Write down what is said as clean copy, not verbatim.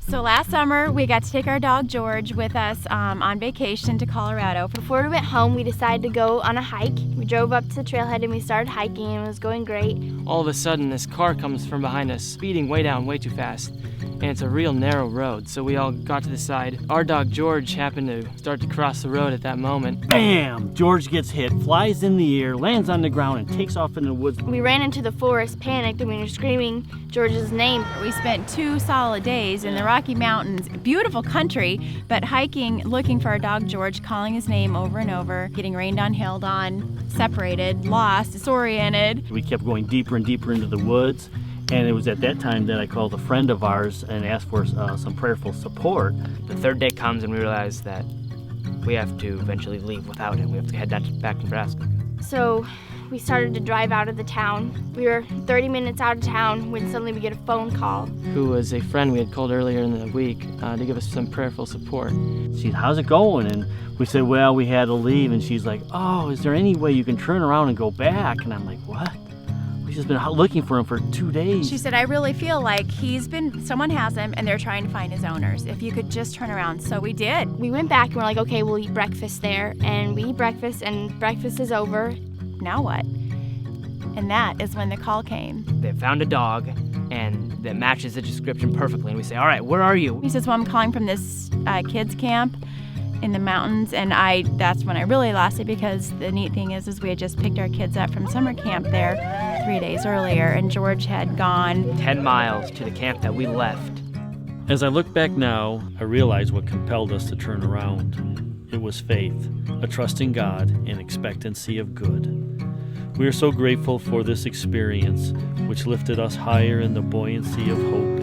So last summer, we got to take our dog George with us on vacation to Colorado. Before we went home, we decided to go on a hike. We drove up to the trailhead and we started hiking, and it was going great. All of a sudden, this car comes from behind us, speeding way down, way too fast. And it's a real narrow road, so we all got to the side. Our dog George happened to start to cross the road at that moment. Bam! George gets hit, flies in the air, lands on the ground, and takes off in the woods. We ran into the forest, panicked, and we were screaming George's name. We spent 2 solid days in the Rocky Mountains, beautiful country, but hiking, looking for our dog George, calling his name over and over, getting rained on, hailed on, separated, lost, disoriented. We kept going deeper and deeper into the woods, and it was at that time that I called a friend of ours and asked for some prayerful support. The third day comes and we realize that we have to eventually leave without him. We have to head back to Nebraska. So we started to drive out of the town. We were 30 minutes out of town when suddenly we get a phone call. Who was a friend we had called earlier in the week to give us some prayerful support. She said, "How's it going?" And we said, "Well, we had to leave." And she's like, "Oh, is there any way you can turn around and go back?" And I'm like, "What?" We've just been looking for him for 2 days. She said, I really feel like someone has him and they're trying to find his owners. If you could just turn around. So we did. We went back and we're like, okay, we'll eat breakfast there. And we eat breakfast, and breakfast is over. Now what? And that is when the call came. They found a dog and that matches the description perfectly. And we say, all right, where are you? He says, well, I'm calling from this kids camp in the mountains. And that's when I really lost it, because the neat thing is we had just picked our kids up from summer camp there 3 days earlier, and George had gone 10 miles to the camp that we left. As I look back now, I realize what compelled us to turn around. It was faith, a trust in God, and expectancy of good. We are so grateful for this experience, which lifted us higher in the buoyancy of hope